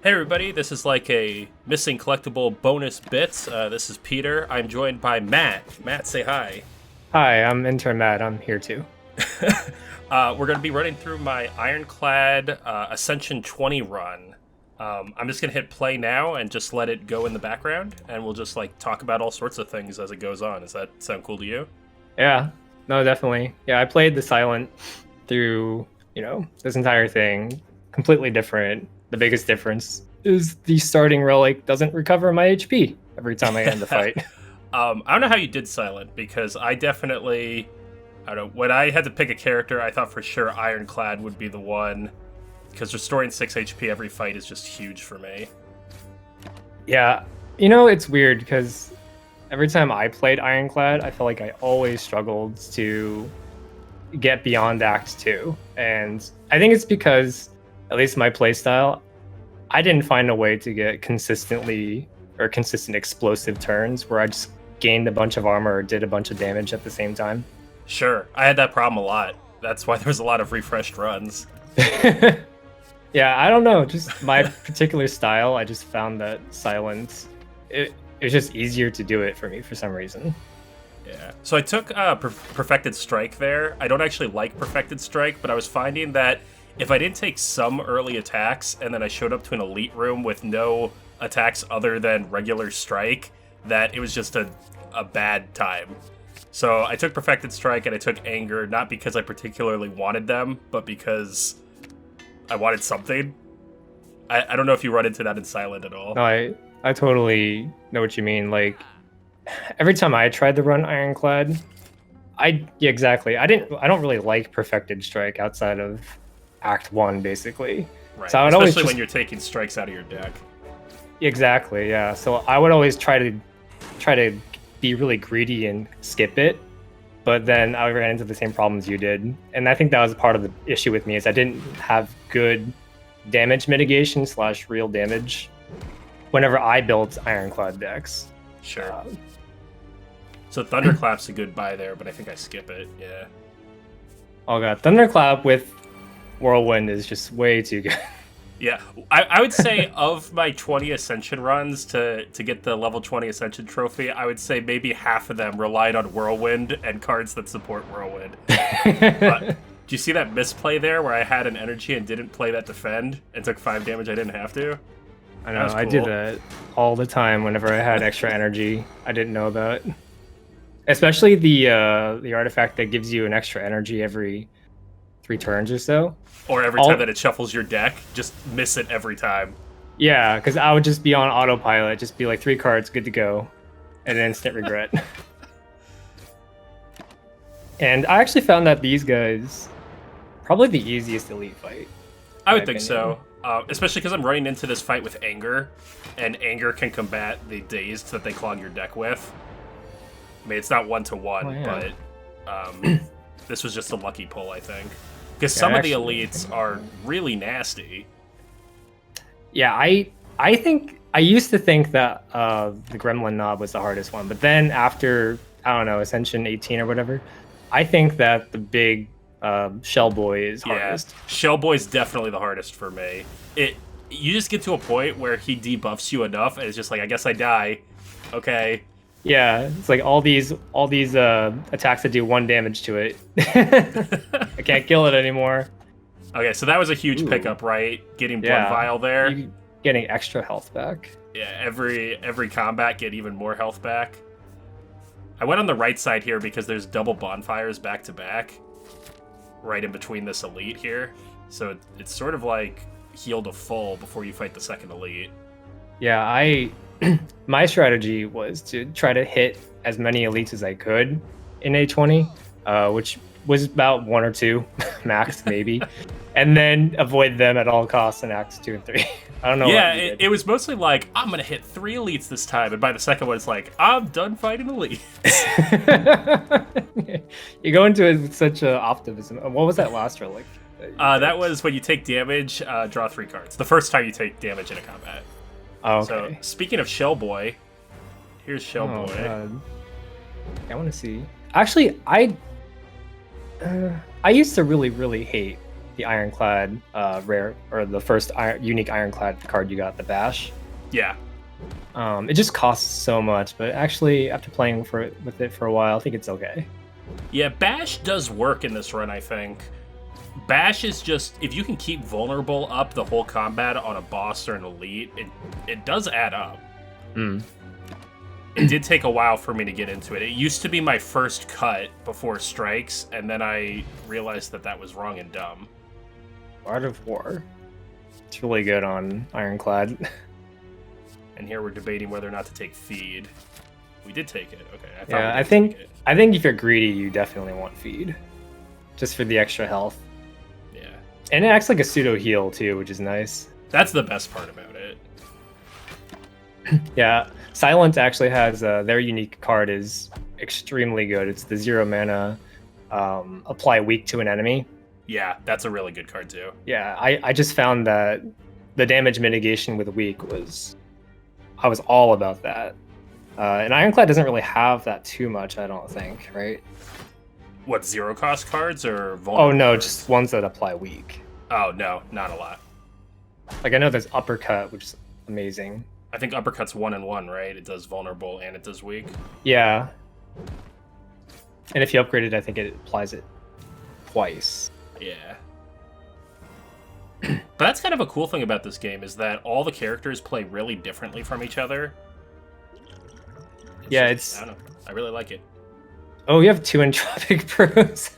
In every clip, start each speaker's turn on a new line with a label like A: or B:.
A: Hey everybody, this is like a missing collectible bonus bits. This is Peter. I'm joined by Matt. Matt, say hi.
B: Hi, I'm intern Matt. I'm here too.
A: We're going to be running through my Ironclad Ascension 20 run. I'm just going to hit play now and just let it go in the background, and we'll just like talk about all sorts of things as it goes on. Does that sound cool to you?
B: Yeah, no, definitely. Yeah, I played the silent through, this entire thing. Completely different. The biggest difference is the starting relic doesn't recover my HP every time I end the fight.
A: I don't know how you did silent because I definitely, I don't know, when I had to pick a character, I thought for sure Ironclad would be the one because restoring 6 HP every fight is just huge for me.
B: Yeah, it's weird because every time I played Ironclad, I felt like I always struggled to get beyond Act 2. And I think it's because, at least my playstyle, I didn't find a way to get consistent explosive turns where I just gained a bunch of armor or did a bunch of damage at the same time.
A: Sure, I had that problem a lot. That's why there was a lot of refreshed runs.
B: Yeah, I don't know. Just my particular style, I just found that silence, it was just easier to do it for me for some reason.
A: Yeah. So I took Perfected Strike there. I don't actually like Perfected Strike, but I was finding that if I didn't take some early attacks and then I showed up to an elite room with no attacks other than regular strike, that it was just a bad time. So I took Perfected Strike and I took Anger, not because I particularly wanted them, but because I wanted something. I don't know if you run into that in Silent at all.
B: No, I totally know what you mean. Like, every time I tried to run Ironclad, yeah, exactly. I don't really like Perfected Strike outside of Act 1, basically.
A: Right.
B: So I would
A: Especially when you're taking strikes out of your deck.
B: Exactly, yeah. So I would always try to be really greedy and skip it, but then I ran into the same problems you did. And I think that was part of the issue with me, is I didn't have good damage mitigation / real damage whenever I built Ironclad decks.
A: Sure. So Thunderclap's a good buy there, but I think I skip it, yeah.
B: Oh god, Thunderclap with Whirlwind is just way too good.
A: Yeah, I would say of my 20 Ascension runs to get the level 20 Ascension trophy, I would say maybe half of them relied on Whirlwind and cards that support Whirlwind. Do you see that misplay there where I had an energy and didn't play that defend and took 5 damage I didn't have to?
B: I know, cool. I did that all the time whenever I had extra energy I didn't know about. Especially the artifact that gives you an extra energy every 3 turns or so.
A: Or every time that it shuffles your deck, just miss it every time.
B: Yeah, because I would just be on autopilot, just be like 3 cards, good to go, and an instant regret. And I actually found that these guys, probably the easiest elite fight.
A: I would think so. Especially because I'm running into this fight with Anger, and Anger can combat the dazed that they clog your deck with. I mean, it's not 1-to-1, but this was just a lucky pull, I think. Because some of the elites are really nasty.
B: Yeah, I think I used to think that the Gremlin Knob was the hardest one, but then after, I don't know, Ascension 18 or whatever, I think that the big Shell Boy is hardest.
A: Shell Boy's definitely the hardest for me. You just get to a point where he debuffs you enough, and it's just like, I guess I die. Okay.
B: Yeah, it's like all these attacks that do 1 damage to it. I can't kill it anymore.
A: Okay, so that was a huge pickup, right? Getting Blood Vial there.
B: You're getting extra health back.
A: Yeah, every combat get even more health back. I went on the right side here because there's double bonfires back to back, right in between this elite here. So it's sort of like heal to full before you fight the second elite.
B: Yeah, my strategy was to try to hit as many elites as I could in A20, which was about 1 or 2 max, maybe, and then avoid them at all costs in Acts 2 and 3. I don't know.
A: Yeah, it was mostly like, I'm going to hit 3 elites this time, and by the second one, it's like, I'm done fighting elites.
B: You go into it with such optimism. What was that last relic?
A: That was when you take damage, draw 3 cards. The first time you take damage in a combat.
B: Oh, okay.
A: So, speaking of Shell Boy, here's Shell Boy.
B: God. I want to see. Actually, I used to really, really hate the Ironclad rare, or the first unique Ironclad card you got, the Bash.
A: Yeah.
B: It just costs so much, but actually, after playing with it for a while, I think it's okay.
A: Yeah, Bash does work in this run, I think. Bash is just, if you can keep vulnerable up the whole combat on a boss or an elite, it does add up. It did take a while for me to get into it. It used to be my first cut before strikes, and then I realized that was wrong and dumb.
B: Art of War. It's really good on Ironclad.
A: And here we're debating whether or not to take feed. We did take it. Okay.
B: I think if you're greedy, you definitely want feed, just for the extra health.
A: Yeah.
B: And it acts like a pseudo heal too, which is nice.
A: That's the best part about it.
B: Yeah, Silent actually has their unique card is extremely good. It's the 0 mana apply weak to an enemy.
A: Yeah, that's a really good card too.
B: Yeah, I just found that the damage mitigation with weak I was all about that. And Ironclad doesn't really have that too much, I don't think, right?
A: What, 0 cost cards or vulnerable?
B: Oh no,
A: cards?
B: just ones that apply weak.
A: Oh no, not a lot.
B: Like I know there's Uppercut, which is amazing.
A: I think Uppercut's 1-1, right? It does vulnerable and it does weak.
B: Yeah. And if you upgrade it, I think it applies it twice.
A: Yeah. But that's kind of a cool thing about this game, is that all the characters play really differently from each other. I don't know. I really like it.
B: Oh, you have 2 Entropic Brews.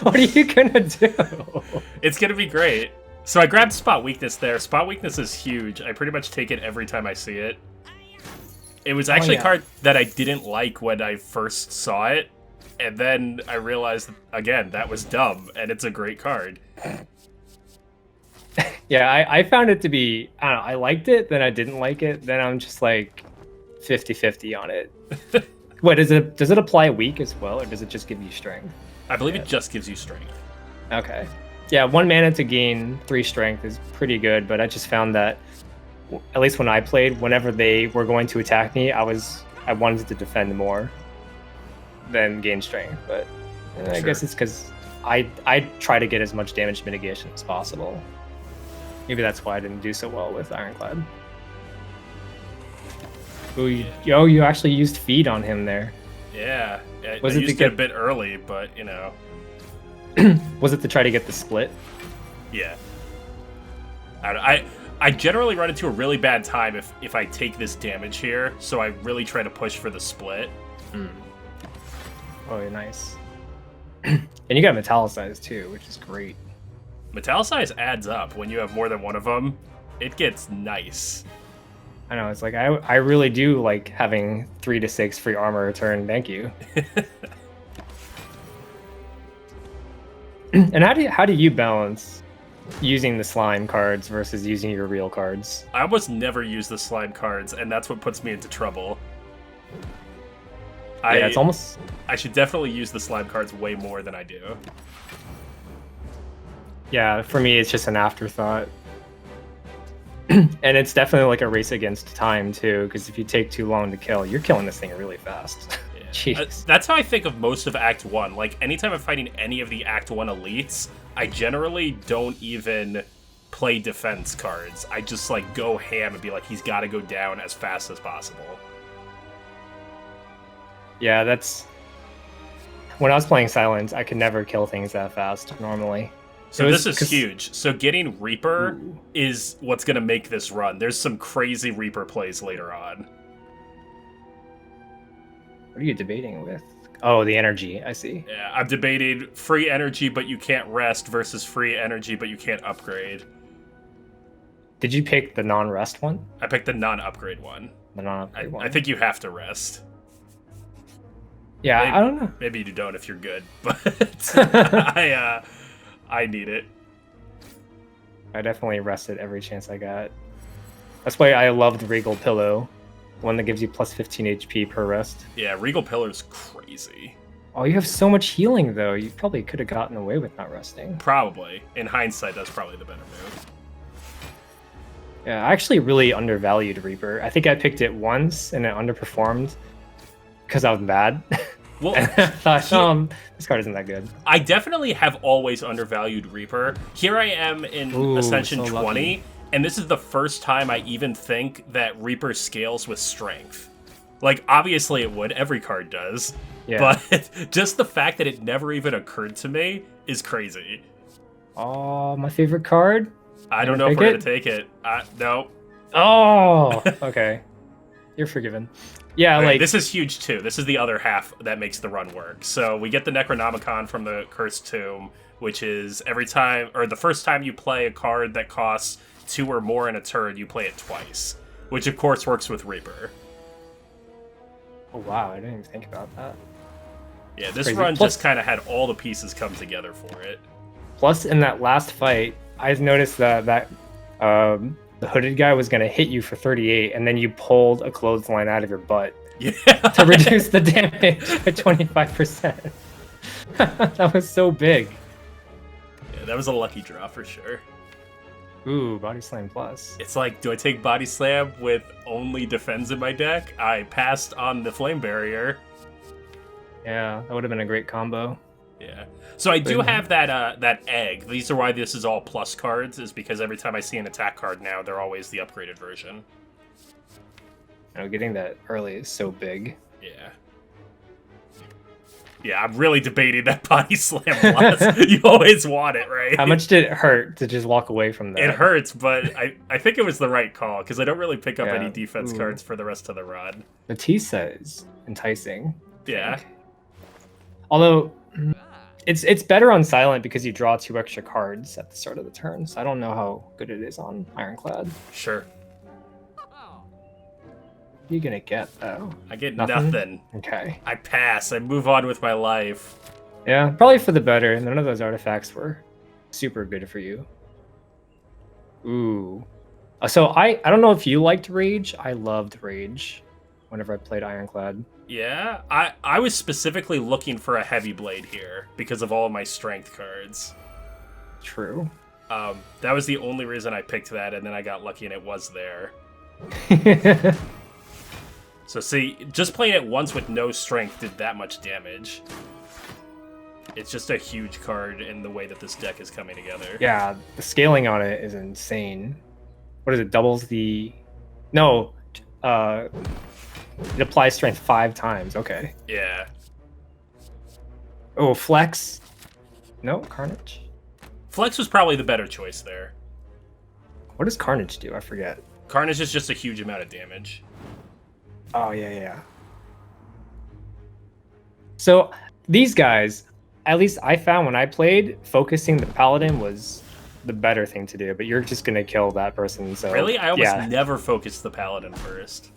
B: What are you gonna do?
A: It's gonna be great. So I grabbed Spot Weakness there. Spot Weakness is huge. I pretty much take it every time I see it. It was actually a card that I didn't like when I first saw it. And then I realized, again, that was dumb, and it's a great card.
B: Yeah, I found it to be, I don't know, I liked it, then I didn't like it, then I'm just like 50-50 on it. What, does it apply weak as well, or does it just give you strength?
A: I believe it just gives you strength.
B: Okay. Yeah, 1 mana to gain 3 strength is pretty good, but I just found that, at least when I played, whenever they were going to attack me, I wanted to defend more than gain strength, but I guess it's because I try to get as much damage mitigation as possible. Maybe that's why I didn't do so well with Ironclad. Ooh, you actually used feed on him there.
A: Yeah, I
B: Was it
A: used it a bit early, but you know.
B: Was it to try to get the split?
A: Yeah. I generally run into a really bad time if I take this damage here, so I really try to push for the split.
B: Oh, you're nice. And you got Metallicize too, which is great.
A: Metallicize adds up when you have more than one of them. It gets nice.
B: I know, it's like I really do like having 3 to 6 free armor return. Thank you. And how do you balance using the slime cards versus using your real cards?
A: I almost never use the slime cards, and that's what puts me into trouble.
B: Yeah, it's almost...
A: I should definitely use the slime cards way more than I do.
B: Yeah, for me, it's just an afterthought. And it's definitely like a race against time, too, because if you take too long to kill, you're killing this thing really fast.
A: Yeah.
B: Jeez.
A: That's how I think of most of Act 1. Like, anytime I'm fighting any of the Act 1 elites, I generally don't even play defense cards. I just, like, go ham and be like, he's got to go down as fast as possible.
B: Yeah, that's... When I was playing Silent, I could never kill things that fast, normally.
A: So this is huge. So getting Reaper is what's going to make this run. There's some crazy Reaper plays later on.
B: What are you debating with? Oh, the energy. I see.
A: Yeah, I'm debating free energy, but you can't rest versus free energy, but you can't upgrade.
B: Did you pick the non-rest one?
A: I picked the non-upgrade one.
B: The non-upgrade one.
A: I think you have to rest.
B: Yeah,
A: maybe,
B: I don't know.
A: Maybe you don't if you're good, but I need it.
B: I definitely rested every chance I got. That's why I loved Regal Pillow, one that gives you plus 15 HP per rest.
A: Yeah, Regal Pillow's crazy.
B: Oh, you have so much healing, though. You probably could have gotten away with not resting.
A: Probably. In hindsight, that's probably the better move.
B: Yeah, I actually really undervalued Reaper. I think I picked it once, and it underperformed because I was bad.
A: Well,
B: I thought, this card isn't that good.
A: I definitely have always undervalued Reaper. Here I am in Ascension
B: so
A: 20,
B: lucky.
A: and this is the first time I even think that Reaper scales with strength. Like, obviously it would, every card does.
B: Yeah.
A: But just the fact that it never even occurred to me is crazy.
B: Oh, my favorite card?
A: I don't know if we're going to take it. No.
B: Oh, okay. You're forgiven. Yeah,
A: Okay,
B: like...
A: this is huge, too. This is the other half that makes the run work. So we get the Necronomicon from the Cursed Tomb, which is every time, or the first time you play a card that costs 2 or more in a turn, you play it twice. Which, of course, works with Reaper.
B: Oh, wow, I didn't even think about that.
A: Yeah, this
B: Crazy.
A: run
B: Plus,
A: just kind of had all the pieces come together for it.
B: plus, in that last fight, I noticed that the hooded guy was going to hit you for 38, and then you pulled a clothesline out of your butt
A: Yeah.
B: to reduce the damage by 25%. That was so big.
A: Yeah, that was a lucky draw for sure.
B: Ooh, Body Slam Plus.
A: It's like, do I take Body Slam with only defense in my deck? I passed on the Flame Barrier.
B: Yeah, that would have been a great combo.
A: Yeah. So I do have that egg. These are why this is all plus cards, is because every time I see an attack card now, they're always the upgraded version.
B: You know, getting that early is so big.
A: Yeah. Yeah, I'm really debating that Body Slam plus. You always want it, right?
B: How much did it hurt to just walk away from that?
A: It hurts, but I think it was the right call, because I don't really pick up
B: Yeah.
A: any defense cards for the rest of the run.
B: The T set is enticing.
A: Yeah.
B: Although it's better on silent because you draw 2 extra cards at the start of the turn. So I don't know how good it is on Ironclad.
A: Sure.
B: What are you gonna get though?
A: I get nothing.
B: Okay.
A: I pass. I move on with my life.
B: Yeah, probably for the better. None of those artifacts were super good for you. Ooh. So I don't know if you liked Rage. I loved Rage whenever I played Ironclad.
A: Yeah, I was specifically looking for a heavy blade here because of all of my strength cards.
B: True.
A: That was the only reason I picked that, and then I got lucky and it was there. So see, just playing it once with no strength did that much damage. It's just a huge card in the way that this deck is coming together.
B: Yeah, the scaling on it is insane. What is it? Doubles the... No. It applies strength 5 times. Okay.
A: Yeah.
B: Oh, Flex. No, Carnage.
A: Flex was probably the better choice there.
B: What does Carnage do? I forget.
A: Carnage is just a huge amount of damage.
B: Oh, yeah. So, these guys, at least I found when I played, focusing the Paladin was the better thing to do, but you're just going to kill that person, so...
A: Really? I almost never focused the Paladin first.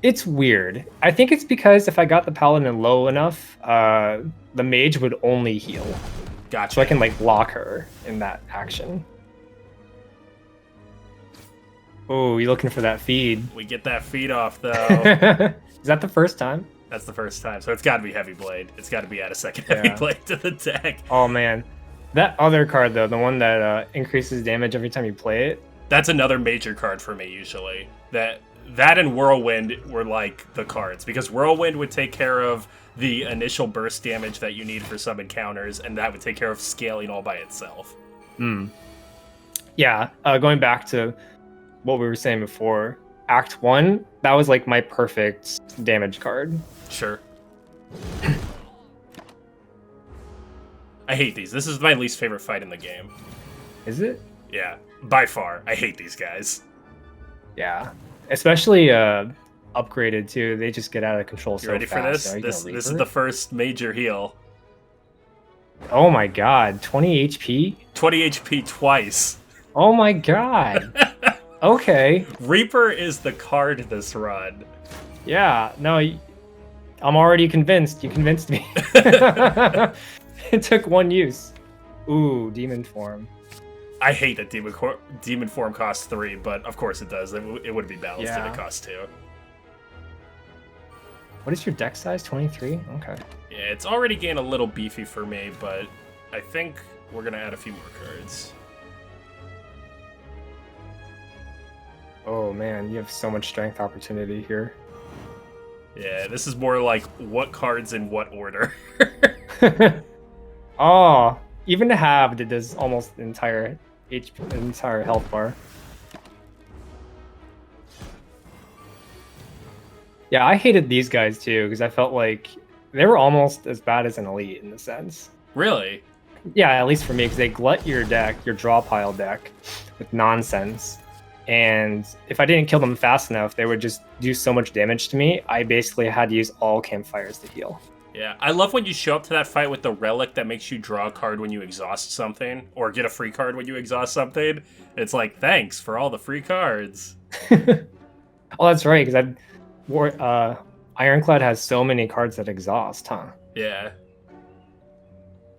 B: It's weird. I think it's because if I got the Paladin low enough, the Mage would only heal.
A: Gotcha.
B: So I can, like, lock her in that action. Oh, you're looking for that feed.
A: We get that feed off, though.
B: Is that the first time?
A: That's the first time. So it's got to be Heavy Blade. It's got to be add a second Heavy Blade to the deck.
B: Oh, man. That other card, though, the one that increases damage every time you play it.
A: That's another major card for me, usually. That and Whirlwind were, like, the cards. Because Whirlwind would take care of the initial burst damage that you need for some encounters, and that would take care of scaling all by itself.
B: Yeah, going back to what we were saying before, Act 1, that was like my perfect damage card.
A: Sure. I hate these. This is my least favorite fight in the game.
B: Is it?
A: Yeah, by far. I hate these guys.
B: Yeah, especially upgraded too. They just get out of control so
A: You ready
B: fast.
A: for this? This is the first major heal.
B: Oh my god, 20 HP?
A: 20 HP twice.
B: Oh my god. Okay.
A: Reaper is the card this run.
B: Yeah, no, I'm already convinced. You convinced me. It took 1 use. Ooh, Demon Form.
A: I hate that Demon Form costs 3, but of course it does. It would be balanced if it costs 2.
B: What is your deck size? 23? Okay.
A: Yeah, it's already getting a little beefy for me, but I think we're going to add a few more cards.
B: Oh man, you have so much strength opportunity here.
A: Yeah, this is more like what cards in what order.
B: Oh, even halved, it does almost the entire entire health bar. Yeah, I hated these guys too because I felt like they were almost as bad as an elite in a sense.
A: Really?
B: Yeah, at least for me, because they glut your deck, your draw pile deck, with nonsense. And if I didn't kill them fast enough, they would just do so much damage to me. I basically had to use all campfires to heal.
A: Yeah, I love when you show up to that fight with the relic that makes you draw a card when you exhaust something, or get a free card when you exhaust something. It's like, thanks for all the free cards.
B: Oh, that's right, because Ironclad has so many cards that exhaust, huh?
A: Yeah.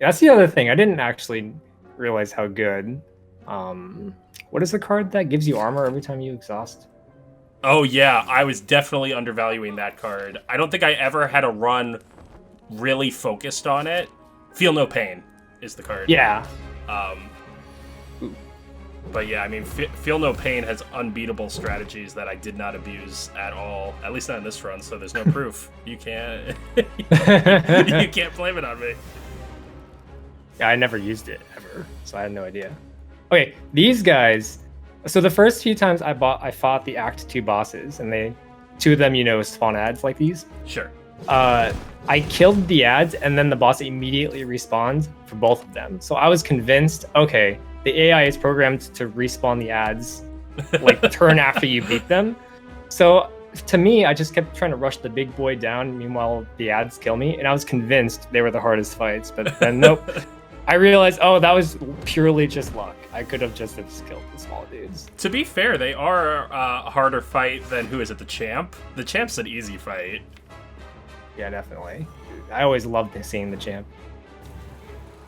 B: That's the other thing. I didn't actually realize how good. What is the card that gives you armor every time you exhaust?
A: Oh, yeah, I was definitely undervaluing that card. I don't think I ever had a run really focused on it. Feel No Pain is the card.
B: Yeah.
A: But yeah, I mean, Feel No Pain has unbeatable strategies that I did not abuse at all. At least not in this run, so there's no proof. You can't... you can't blame it on me.
B: Yeah, I never used it ever, so I had no idea. Okay, these guys. So the first few times I fought the Act 2 bosses, and two of them, spawn ads like these.
A: Sure.
B: I killed the ads, and then the boss immediately respawned for both of them. So I was convinced, okay, the AI is programmed to respawn the ads, like turn after you beat them. So to me, I just kept trying to rush the big boy down. Meanwhile, the ads kill me, and I was convinced they were the hardest fights. But then nope. I realized, oh, that was purely just luck. I could have just killed the small dudes.
A: To be fair, they are a harder fight than, who is it, the Champ? The Champ's an easy fight.
B: Yeah, definitely. I always loved seeing the Champ.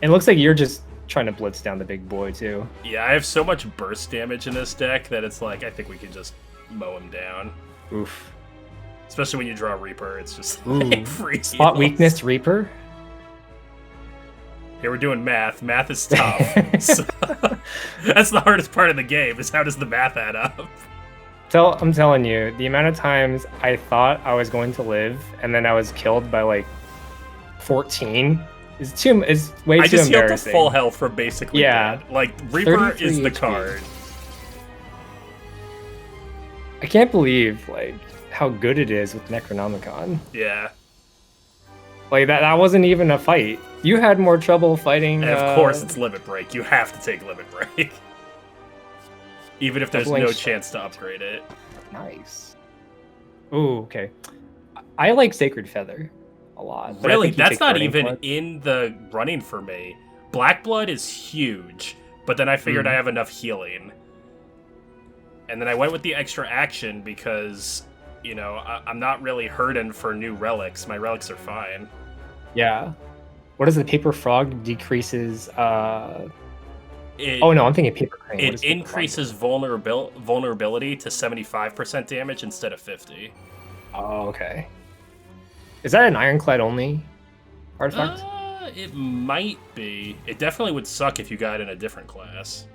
B: It looks like you're just trying to blitz down the big boy, too.
A: Yeah, I have so much burst damage in this deck that it's like, I think we can just mow him down.
B: Oof.
A: Especially when you draw Reaper, it's just like free
B: Spot
A: heals.
B: weakness Reaper?
A: Here we're doing math. Math is tough. So, that's the hardest part of the game, is how does the math add up?
B: I'm telling you, the amount of times I thought I was going to live and then I was killed by like 14 is way too embarrassing.
A: I just healed to full health for basically dead. Like, Reaper is the
B: HP.
A: card.
B: I can't believe like how good it is with Necronomicon.
A: Yeah.
B: Like that wasn't even a fight. You had more trouble fighting.
A: And of course, it's Limit Break. You have to take Limit Break. Even if there's no chance to upgrade it.
B: Nice. Ooh, okay. I like Sacred Feather a lot.
A: Really? That's not even in the running for me. Black Blood is huge, but then I figured I have enough healing. And then I went with the extra action because, I'm not really hurting for new relics. My relics are fine.
B: Yeah. What is the Paper Frog decreases? Oh no, I'm thinking Paper Crane.
A: It increases vulnerability to 75% damage instead of 50.
B: Oh, okay. Is that an Ironclad only artifact?
A: It might be. It definitely would suck if you got in a different class.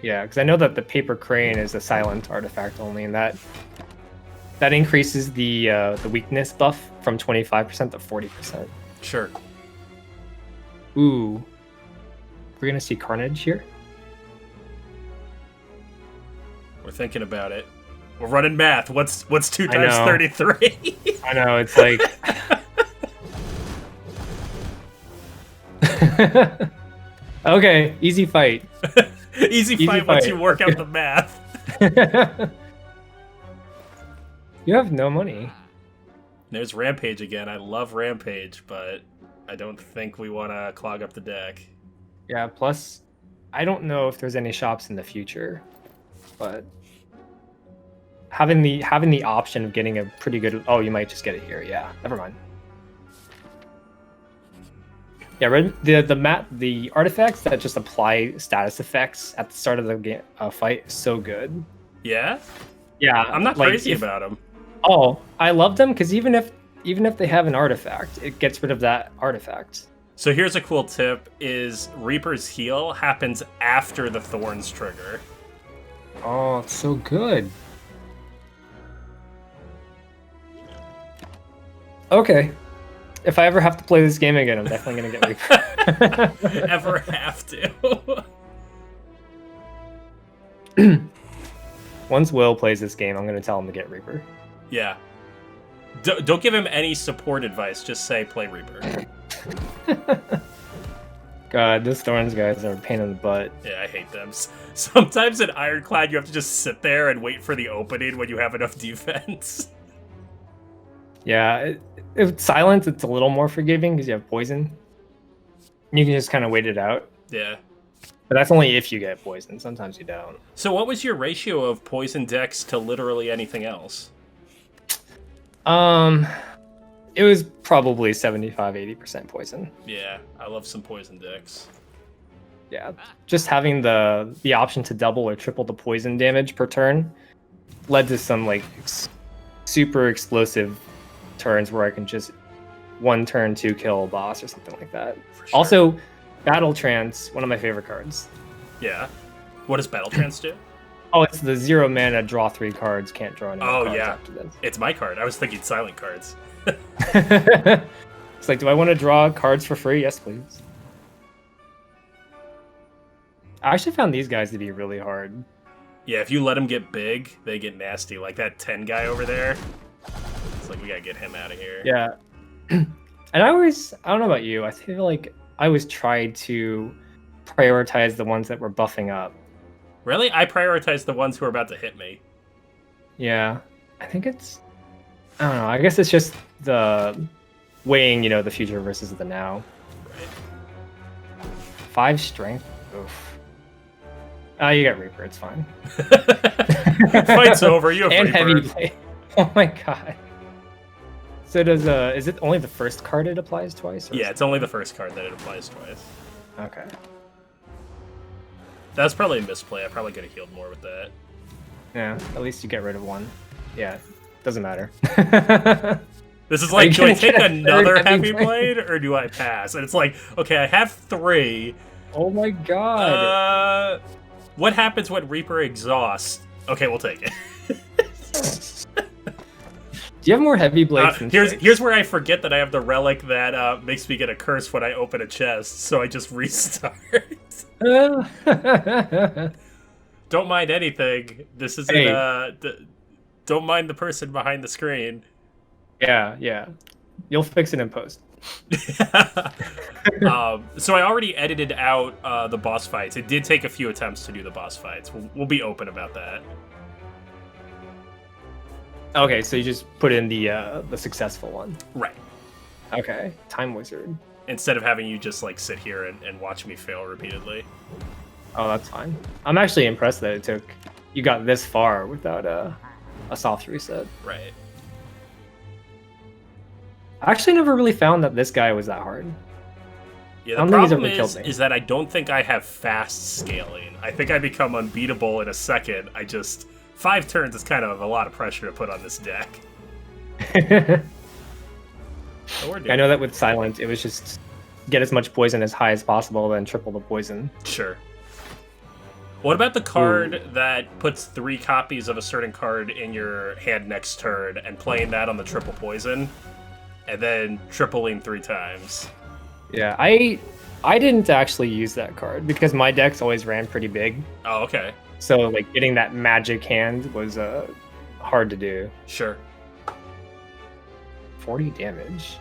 B: Yeah, because I know that the Paper Crane is a silent artifact only, and that increases the weakness buff from 25% to 40%.
A: Sure.
B: Ooh. We're gonna see Carnage here?
A: We're thinking about it. We're running math. What's 2 times 33?
B: I know, it's like... Okay, easy fight.
A: Easy fight once you work out the math.
B: You have no money.
A: There's Rampage again. I love Rampage, but I don't think we want to clog up the deck.
B: Yeah, plus, I don't know if there's any shops in the future, but having the option of getting a pretty good... Oh, you might just get it here. Yeah, never mind. Yeah, the artifacts that just apply status effects at the start of the fight is so good.
A: Yeah?
B: Yeah.
A: I'm not crazy about them.
B: Oh, I love them because even if they have an artifact, it gets rid of that artifact.
A: So here's a cool tip, is Reaper's heal happens after the Thorns trigger.
B: Oh, it's so good. Okay. If I ever have to play this game again, I'm definitely gonna get Reaper.
A: Ever have to.
B: Once Will plays this game, I'm gonna tell him to get Reaper.
A: Yeah. Don't give him any support advice. Just say play Reaper.
B: God, those Thorns guys are a pain in the butt.
A: Yeah, I hate them. Sometimes in Ironclad, you have to just sit there and wait for the opening when you have enough defense.
B: Yeah, if Silence, it's a little more forgiving because you have poison. You can just kind of wait it out.
A: Yeah.
B: But that's only if you get poison. Sometimes you don't.
A: So what was your ratio of poison decks to literally anything else?
B: It was probably 75-80% poison.
A: Yeah, I love some poison decks.
B: Yeah, just having the option to double or triple the poison damage per turn led to some like super explosive turns where I can just one turn 2 kill a boss or something like that.
A: Sure.
B: Also, Battle Trance, one of my favorite cards.
A: Yeah. What does Battle Trance do?
B: Oh, it's the 0 mana, draw 3 cards, can't draw any more cards
A: yeah.
B: after this.
A: It's my card. I was thinking silent cards.
B: It's like, do I want to draw cards for free? Yes, please. I actually found these guys to be really hard.
A: Yeah, if you let them get big, they get nasty. Like that 10 guy over there. It's like, we gotta get him out of here.
B: Yeah. And I don't know about you, I feel like I always tried to prioritize the ones that were buffing up.
A: Really? I prioritize the ones who are about to hit me.
B: Yeah. I think it's... I don't know. I guess it's just the weighing, the future versus the now.
A: Right.
B: 5 strength? Oof. You got Reaper. It's fine.
A: Fight's over. You have
B: and
A: Reaper.
B: heavy blade. Oh my god. So is it only the first card it applies twice?
A: Yeah, it's only the first card that it applies twice.
B: Okay.
A: That's probably a misplay. I probably could have healed more with that.
B: Yeah, at least you get rid of one. Yeah, doesn't matter.
A: This is like, do I take another heavy
B: blade?
A: blade or do I pass? And it's like, okay, I have 3.
B: Oh my god.
A: What happens when Reaper exhausts? Okay, we'll take it.
B: Do you have more heavy blades than
A: here's where I forget that I have the relic that makes me get a curse when I open a chest, so I just restart. Don't mind anything. This isn't don't mind the person behind the screen.
B: Yeah. You'll fix it in post.
A: So I already edited out the boss fights. It did take a few attempts to do the boss fights. We'll be open about that.
B: Okay, so you just put in the successful one.
A: Right.
B: Okay, Time Wizard.
A: Instead of having you just like sit here and watch me fail repeatedly.
B: Oh, that's fine. I'm actually impressed that you got this far without a soft reset.
A: Right.
B: I actually never really found that this guy was that hard.
A: Yeah, the problem is that I don't think I have fast scaling. I think I become unbeatable in a second. 5 turns is kind of a lot of pressure to put on this deck.
B: I know that with Silent, it was just get as much poison as high as possible, then triple the poison.
A: Sure. What about the card that puts 3 copies of a certain card in your hand next turn and playing that on the triple poison, and then tripling 3 times?
B: Yeah, I didn't actually use that card because my decks always ran pretty big.
A: Oh, okay.
B: So like getting that magic hand was hard to do.
A: Sure.
B: 40 damage.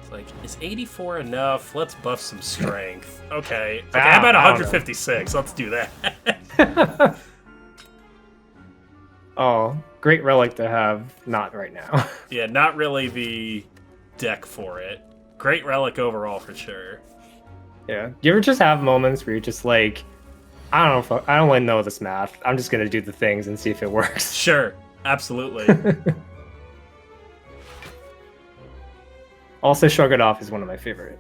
A: It's like, is 84 enough? Let's buff some strength. Okay. How about 156? Let's do that.
B: Oh, great relic to have. Not right now.
A: Yeah, not really the deck for it. Great relic overall for sure.
B: Yeah. Do you ever just have moments where you're just like, I don't want to know this math. I'm just gonna do the things and see if it works.
A: Sure, absolutely.
B: Also, Shrug It Off is one of my favorite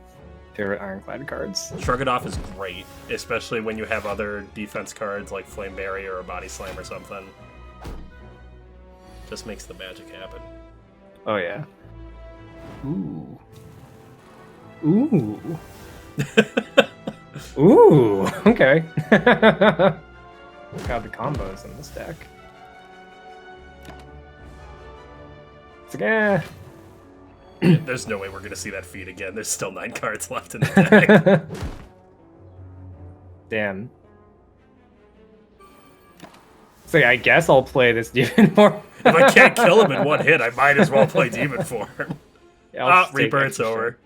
B: Ironclad cards.
A: Shrug It Off is great, especially when you have other defense cards like Flame Barrier or Body Slam or something. Just makes the magic happen.
B: Oh yeah. Ooh. Ooh. Ooh, okay. Got the combos in this deck. It's like,
A: There's no way we're gonna see that feat again. There's still 9 cards left in the deck.
B: Damn. So yeah, I guess I'll play this demon form.
A: If I can't kill him in one hit, I might as well play demon form.
B: Yeah,
A: Reaper, it's over.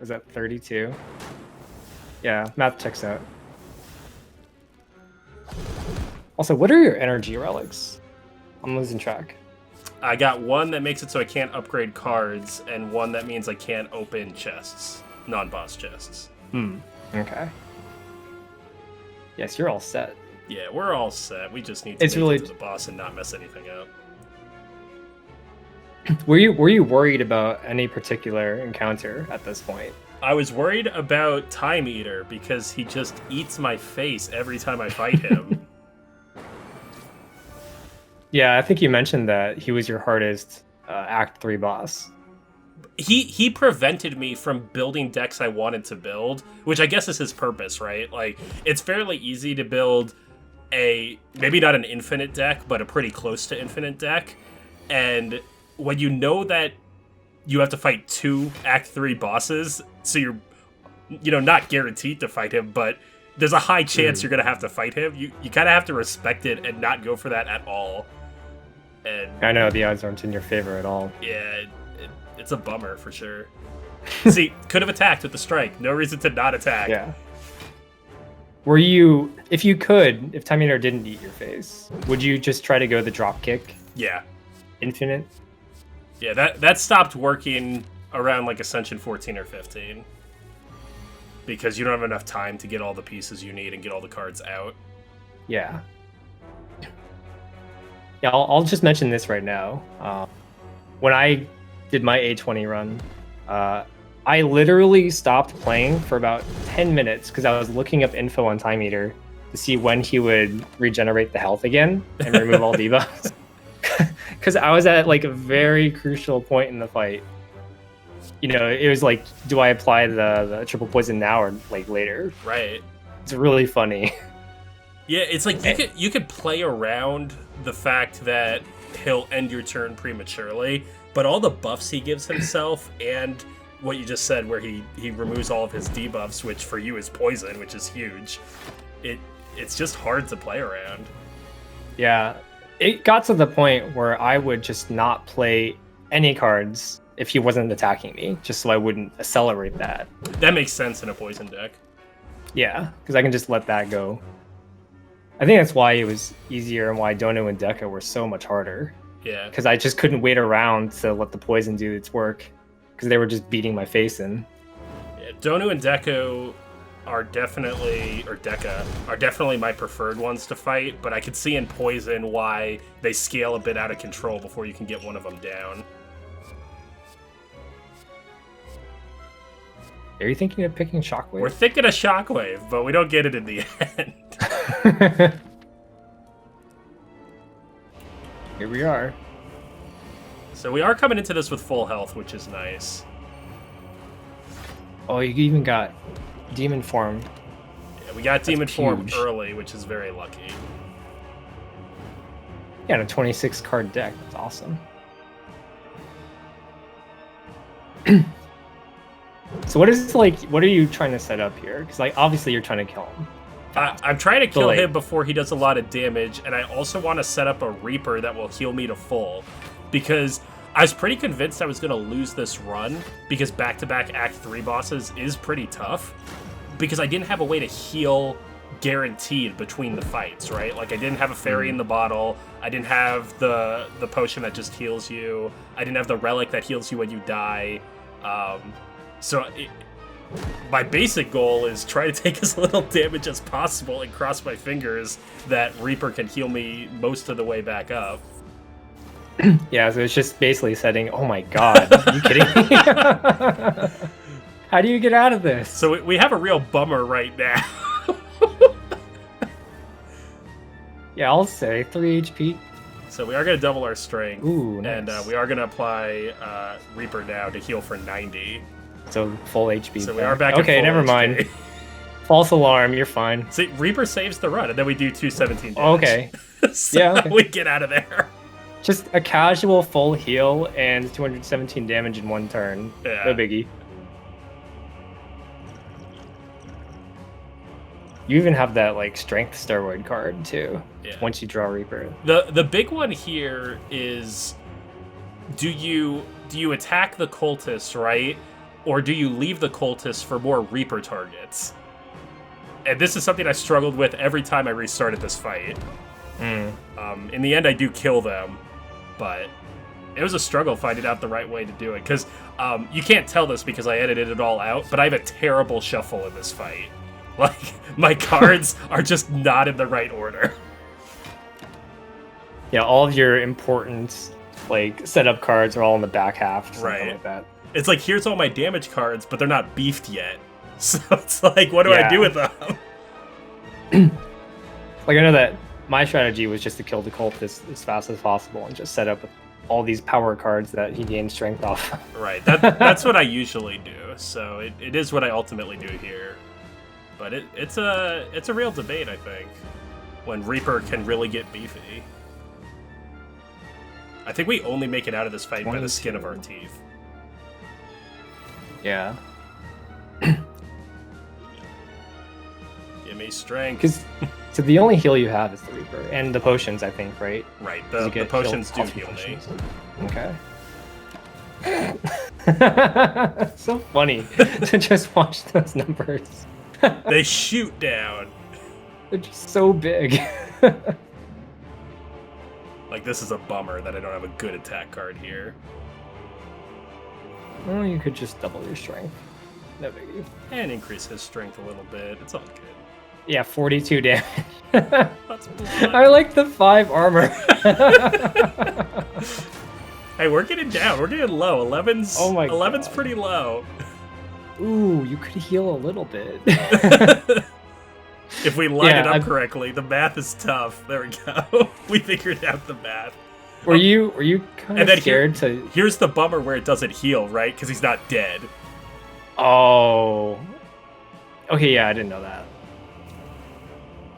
B: Was that 32? Yeah, math checks out. Also, what are your energy relics? I'm losing track.
A: I got one that makes it so I can't upgrade cards, and one that means I can't open chests, non-boss chests.
B: Okay. Yes, you're all set.
A: Yeah, we're all set. We just need to make it to the boss and not mess anything up.
B: Were you worried about any particular encounter at this point?
A: I was worried about Time Eater because he just eats my face every time I fight him.
B: Yeah, I think you mentioned that he was your hardest Act 3 boss.
A: He prevented me from building decks I wanted to build, which I guess is his purpose, right? Like, it's fairly easy to build maybe not an infinite deck, but a pretty close to infinite deck. And when you know that you have to fight 2 Act 3 bosses, so you're, not guaranteed to fight him, but there's a high chance you're going to have to fight him, you kind of have to respect it and not go for that at all. And
B: I know the odds aren't in your favor at all.
A: Yeah, it's a bummer for sure. See, could have attacked with the strike. No reason to not attack.
B: Yeah. Were you, if Time Eater didn't eat your face, would you just try to go the drop kick?
A: Yeah.
B: Infinite?
A: Yeah, that stopped working around like Ascension 14 or 15. Because you don't have enough time to get all the pieces you need and get all the cards out.
B: Yeah. Yeah, I'll just mention this right now. When I did my A20 run, I literally stopped playing for about 10 minutes because I was looking up info on Time Eater to see when he would regenerate the health again and remove all debuffs. Because I was at like a very crucial point in the fight. It was like, do I apply the triple poison now or like later?
A: Right.
B: It's really funny.
A: Yeah, it's like you could play around the fact that he'll end your turn prematurely, but all the buffs he gives himself and what you just said where he removes all of his debuffs, which for you is poison, which is huge, it's just hard to play around.
B: Yeah, it got to the point where I would just not play any cards if he wasn't attacking me, just so I wouldn't accelerate that.
A: That makes sense in a poison deck.
B: Yeah, because I can just let that go. I think that's why it was easier and why Dono and Deca were so much harder.
A: Yeah.
B: Because I just couldn't wait around to let the poison do its work, because they were just beating my face in.
A: Yeah, Donu and Deca are definitely my preferred ones to fight, but I could see in Poison why they scale a bit out of control before you can get one of them down.
B: Are you thinking of picking Shockwave?
A: We're thinking of Shockwave, but we don't get it in the end.
B: Here we are.
A: So we are coming into this with full health, which is nice.
B: Oh, you even got Demon Form.
A: Yeah, we got Demon Form early, which is very lucky.
B: Yeah, and a 26 card deck. That's awesome. So what are you trying to set up here? Because obviously you're trying to kill him.
A: I'm trying to kill him before he does a lot of damage, and I also want to set up a Reaper that will heal me to full. Because I was pretty convinced I was going to lose this run, because back-to-back Act 3 bosses is pretty tough. Because I didn't have a way to heal guaranteed between the fights, right? Like, I didn't have a fairy in the bottle, I didn't have the potion that just heals you, I didn't have the relic that heals you when you die. My basic goal is try to take as little damage as possible and cross my fingers that Reaper can heal me most of the way back up.
B: Yeah, so it's just basically setting, oh my god, are you kidding me? How do you get out of this?
A: So we have a real bummer right now.
B: Yeah, I'll say 3 HP.
A: So we are going to double our strength.
B: Ooh, nice.
A: And we are going to apply Reaper now to heal for 90.
B: So full HP.
A: So we are back at
B: okay,
A: full
B: never
A: HP.
B: mind. False alarm, you're fine.
A: See, Reaper saves the run, and then we do 217 damage.
B: Okay.
A: So
B: yeah, okay.
A: we get out of there.
B: Just a casual full heal and 217 damage in one turn.
A: Yeah.
B: No biggie. You even have that like strength steroid card too.
A: Yeah.
B: Once you draw Reaper.
A: The big one here is, do you attack the cultists, right? Or do you leave the cultists for more Reaper targets? And this is something I struggled with every time I restarted this fight. In the end, I do kill them, but it was a struggle finding out the right way to do it. Because you can't tell this because I edited it all out, but I have a terrible shuffle in this fight. Like, my cards are just not in the right order.
B: Yeah, all of your important like setup cards are all in the back half, or something
A: Right.
B: like that.
A: It's like, here's all my damage cards, but they're not beefed yet. So it's like, what do I do with them?
B: Like, I know that my strategy was just to kill the cultist as fast as possible and just set up all these power cards that he gained strength off.
A: Right, that's what I usually do. So it is what I ultimately do here. But it's a real debate, I think, when Reaper can really get beefy. I think we only make it out of this fight by the skin of our teeth.
B: Yeah.
A: Give me strength.
B: Because so the only heal you have is the Reaper and the potions, I think, right?
A: Right,
B: 'Cause you
A: the
B: get
A: potions do
B: healed off
A: heal
B: the
A: me.
B: potions. Okay. So funny to just watch those numbers.
A: They shoot down.
B: They're just so big.
A: Like, this is a bummer that I don't have a good attack card here.
B: Well, you could just double your strength. No biggie.
A: And increase his strength a little bit. It's all good.
B: Yeah, 42 damage.
A: That's
B: I like the 5 armor.
A: Hey, we're getting down. We're getting low. 11's,
B: Oh my
A: 11's
B: God.
A: pretty low.
B: Ooh, you could heal a little bit.
A: If we line it
B: Yeah,
A: up correctly, the math is tough. There we go. We figured out the math.
B: Were you kind
A: And
B: of
A: then
B: scared to?
A: Here's the bummer where it doesn't heal, right? Because he's not dead.
B: Oh. Okay, yeah, I didn't know that.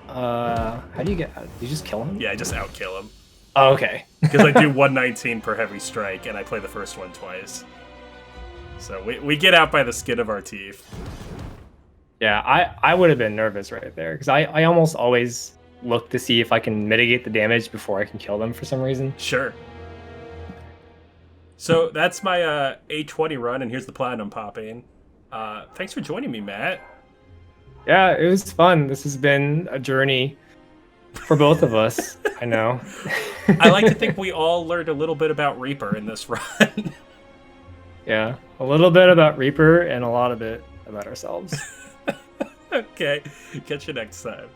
B: How do you get? Did you just kill him?
A: Yeah, I just outkill him.
B: Oh, okay.
A: Because I do 119 per heavy strike, and I play the first one twice. So we get out by the skin of our teeth.
B: Yeah, I would have been nervous right there because I almost always look to see if I can mitigate the damage before I can kill them for some reason.
A: Sure. So that's my A20 run, and here's the platinum popping. Thanks for joining me, Matt.
B: Yeah, it was fun. This has been a journey for both of us. I know.
A: I like to think we all learned a little bit about Reaper in this run.
B: Yeah, a little bit about Reaper and a lot of it about ourselves.
A: Okay, catch you next time.